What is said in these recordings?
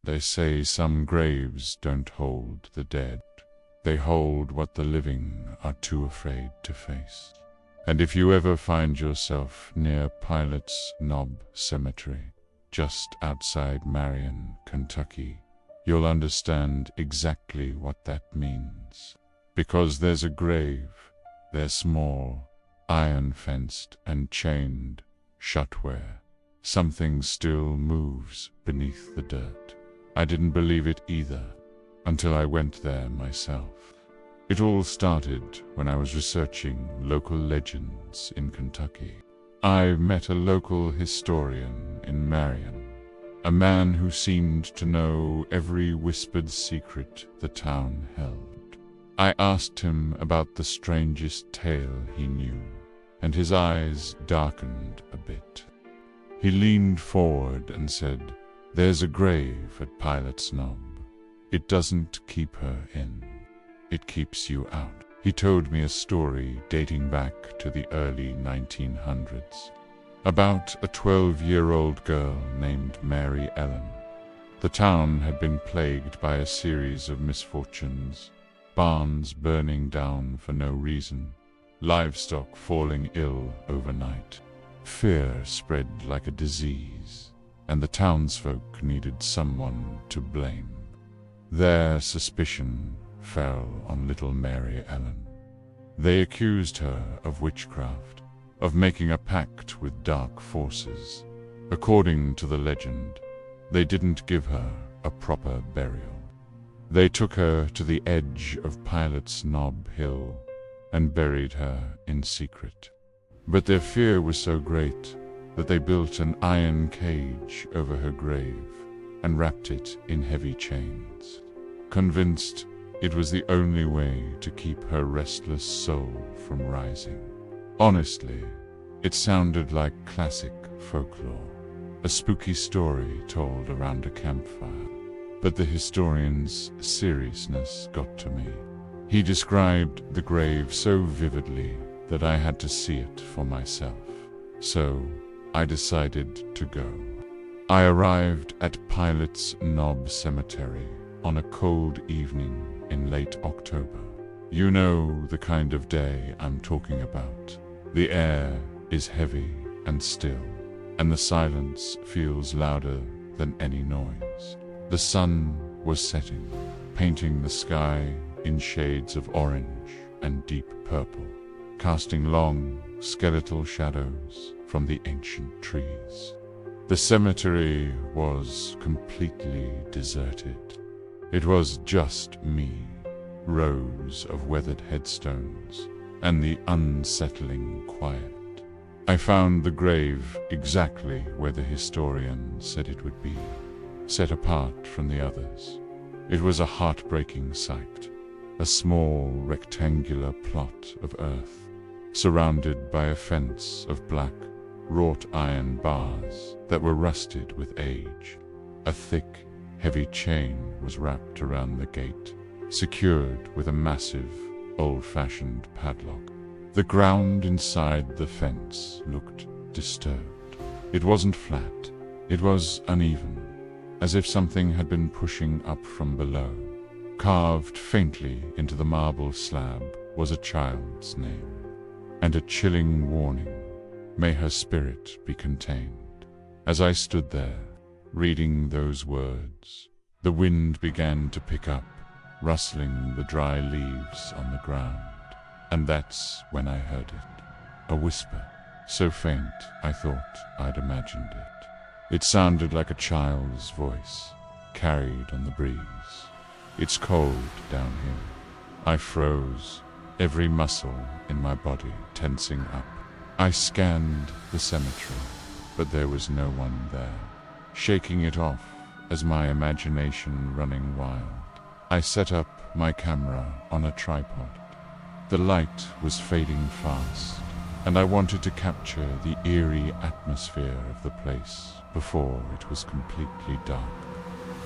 They say some graves don't hold the dead. They hold what the living are too afraid to face. And if you ever find yourself near Pilot's Knob Cemetery, just outside Marion, Kentucky, you'll understand exactly what that means. Because there's a grave, they're small, iron-fenced and chained, shut where something still moves beneath the dirt. I didn't believe it either, until I went there myself. It all started when I was researching local legends in Kentucky. I met a local historian in Marion, a man who seemed to know every whispered secret the town held. I asked him about the strangest tale he knew, and his eyes darkened a bit. He leaned forward and said, "There's a grave at Pilot's Knob. It doesn't keep her in. It keeps you out." He told me a story dating back to the early 1900s, about a 12-year-old girl named Mary Ellen. The town had been plagued by a series of misfortunes, barns burning down for no reason, livestock falling ill overnight. Fear spread like a disease, and the townsfolk needed someone to blame. Their suspicion fell on little Mary Ellen. They accused her of witchcraft, of making a pact with dark forces. According to the legend, they didn't give her a proper burial. They took her to the edge of Pilot's Knob Hill and buried her in secret. But their fear was so great that they built an iron cage over her grave and wrapped it in heavy chains, convinced it was the only way to keep her restless soul from rising. Honestly, it sounded like classic folklore, a spooky story told around a campfire. But the historian's seriousness got to me. He described the grave so vividly that I had to see it for myself. So I decided to go. I arrived at Pilot's Knob Cemetery on a cold evening in late October. You know the kind of day I'm talking about. The air is heavy and still, and the silence feels louder than any noise. The sun was setting, painting the sky in shades of orange and deep purple, casting long, skeletal shadows from the ancient trees. The cemetery was completely deserted. It was just me, rows of weathered headstones, and the unsettling quiet. I found the grave exactly where the historian said it would be, set apart from the others. It was a heartbreaking sight, a small rectangular plot of earth, surrounded by a fence of black, wrought iron bars that were rusted with age. A thick, heavy chain was wrapped around the gate, secured with a massive, old-fashioned padlock. The ground inside the fence looked disturbed. It wasn't flat, it was uneven, as if something had been pushing up from below. Carved faintly into the marble slab was a child's name, and a chilling warning, "May her spirit be contained." As I stood there, reading those words, the wind began to pick up, rustling the dry leaves on the ground. And that's when I heard it. A whisper, so faint I thought I'd imagined it. It sounded like a child's voice, carried on the breeze. "It's cold down here." I froze, every muscle in my body tensing up. I scanned the cemetery, but there was no one there. Shaking it off as my imagination running wild, I set up my camera on a tripod. The light was fading fast, and I wanted to capture the eerie atmosphere of the place before it was completely dark.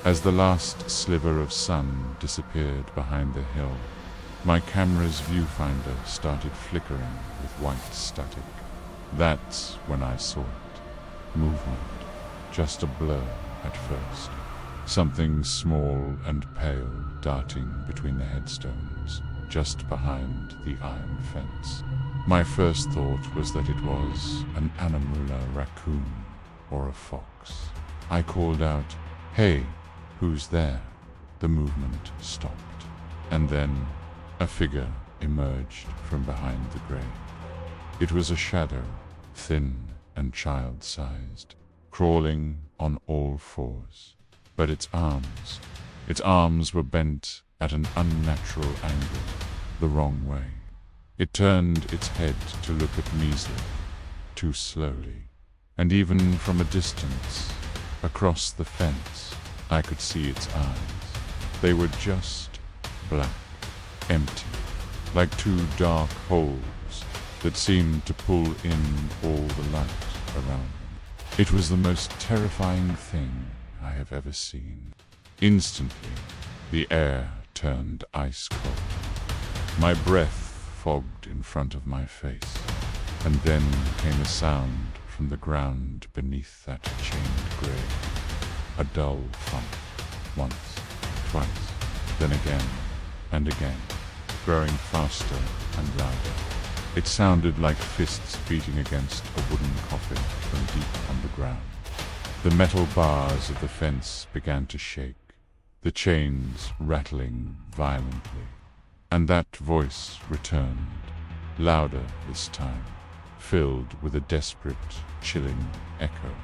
As the last sliver of sun disappeared behind the hill, my camera's viewfinder started flickering with white static. That's when I saw it. Movement, just a blur at first. something small and pale darting between the headstones, just behind the iron fence. My first thought was that it was an animal, a raccoon or a fox. I called out, "Hey, who's there?" The movement stopped, and then a figure emerged from behind the grave. It was a shadow, thin and child-sized, crawling on all fours. But its arms were bent at an unnatural angle, the wrong way. It turned its head to look at me too slowly, and even from a distance, across the fence, I could see its eyes. They were just black, empty, like two dark holes that seemed to pull in all the light around them. It was the most terrifying thing I have ever seen. Instantly, the air turned ice cold. My breath fogged in front of my face, and then came a sound from the ground beneath that chained grave. A dull thump, once, twice, then again and again, growing faster and louder. It sounded like fists beating against a wooden coffin from deep underground. The metal bars of the fence began to shake, the chains rattling violently. And that voice returned, louder this time, filled with a desperate, chilling echo.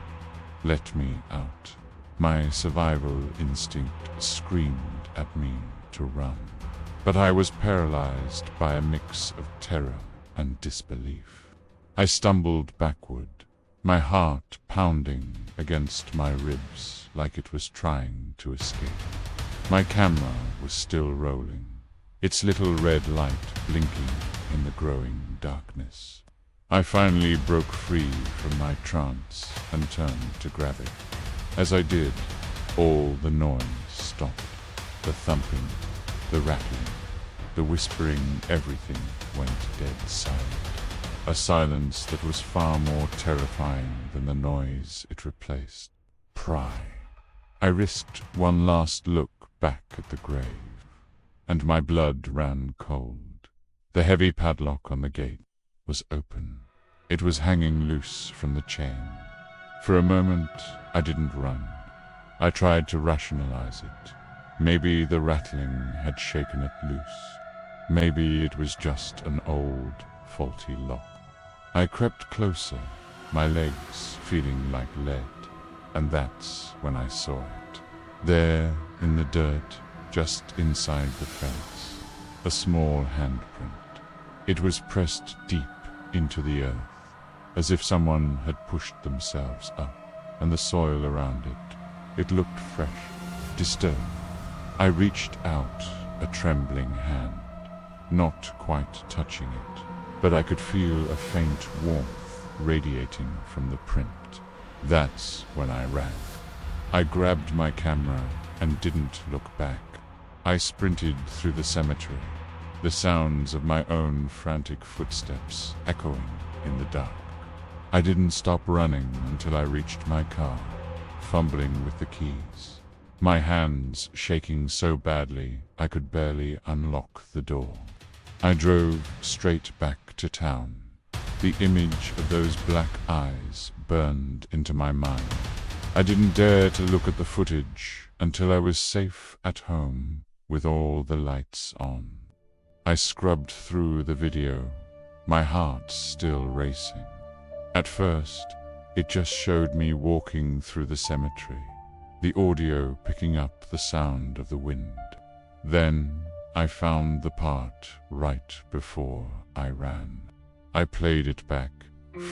Let me out. My survival instinct screamed at me to run. But I was paralyzed by a mix of terror and disbelief. I stumbled backward, my heart pounding against my ribs like it was trying to escape. My camera was still rolling, its little red light blinking in the growing darkness. I finally broke free from my trance and turned to grab it. As I did, all the noise stopped. The thumping, the rattling, the whispering, everything went dead silent. A silence that was far more terrifying than the noise it replaced. Pry. I risked one last look back at the grave, and my blood ran cold. The heavy padlock on the gate was open. It was hanging loose from the chain. For a moment, I didn't run. I tried to rationalize it. Maybe the rattling had shaken it loose. Maybe it was just an old, faulty lock. I crept closer, my legs feeling like lead, and that's when I saw it. There, in the dirt, just inside the fence, a small handprint. It was pressed deep into the earth, as if someone had pushed themselves up, and the soil around it looked fresh, disturbed. I reached out a trembling hand, not quite touching it, but I could feel a faint warmth radiating from the print. That's when I ran. I grabbed my camera and didn't look back. I sprinted through the cemetery, the sounds of my own frantic footsteps echoing in the dark. I didn't stop running until I reached my car, fumbling with the keys, my hands shaking so badly I could barely unlock the door. I drove straight back to town. The image of those black eyes burned into my mind. I didn't dare to look at the footage until I was safe at home with all the lights on. I scrubbed through the video, my heart still racing. At first, it just showed me walking through the cemetery, the audio picking up the sound of the wind. Then I found the part right before I ran. I played it back,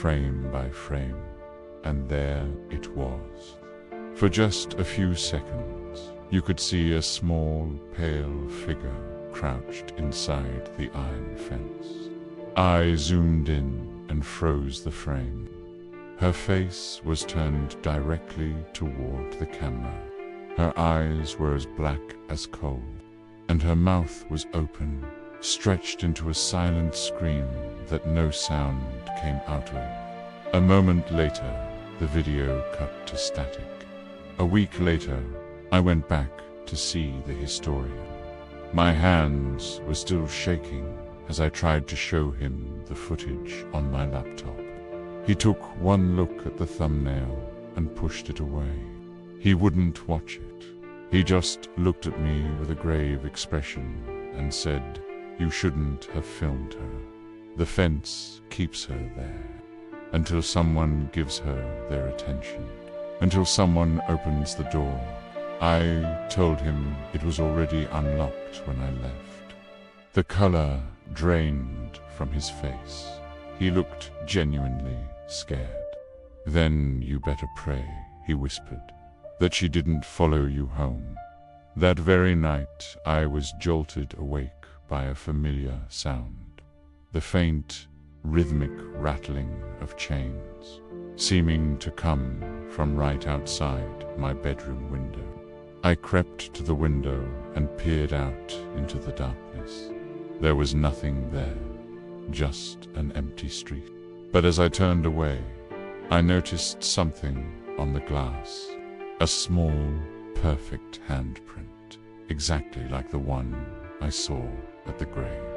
frame by frame, and there it was. For just a few seconds, you could see a small, pale figure crouched inside the iron fence. I zoomed in and froze the frame. Her face was turned directly toward the camera. Her eyes were as black as coal, and her mouth was open, stretched into a silent scream that no sound came out of. A moment later, the video cut to static. A week later, I went back to see the historian. My hands were still shaking as I tried to show him the footage on my laptop. He took one look at the thumbnail and pushed it away. He wouldn't watch it. He just looked at me with a grave expression and said, "You shouldn't have filmed her. The fence keeps her there until someone gives her their attention, until someone opens the door." I told him it was already unlocked when I left. The color drained from his face. He looked genuinely scared. "Then you better pray," he whispered, "that she didn't follow you home." That very night I was jolted awake by a familiar sound. The faint, rhythmic rattling of chains, seeming to come from right outside my bedroom window. I crept to the window and peered out into the darkness. There was nothing there, just an empty street. But as I turned away, I noticed something on the glass. A small, perfect handprint, exactly like the one I saw at the grave.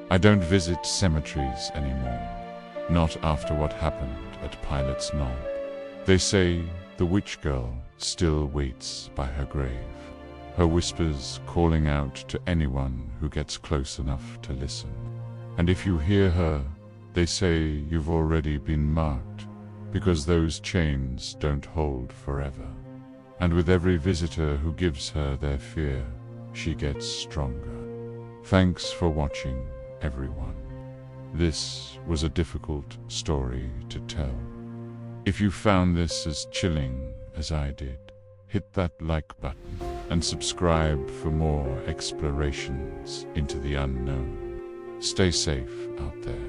I don't visit cemeteries anymore, not after what happened at Pilot's Knob. They say the witch girl still waits by her grave, her whispers calling out to anyone who gets close enough to listen. And if you hear her, they say you've already been marked, because those chains don't hold forever. And with every visitor who gives her their fear, she gets stronger. Thanks for watching, everyone. This was a difficult story to tell. If you found this as chilling as I did, hit that like button and subscribe for more explorations into the unknown. Stay safe out there.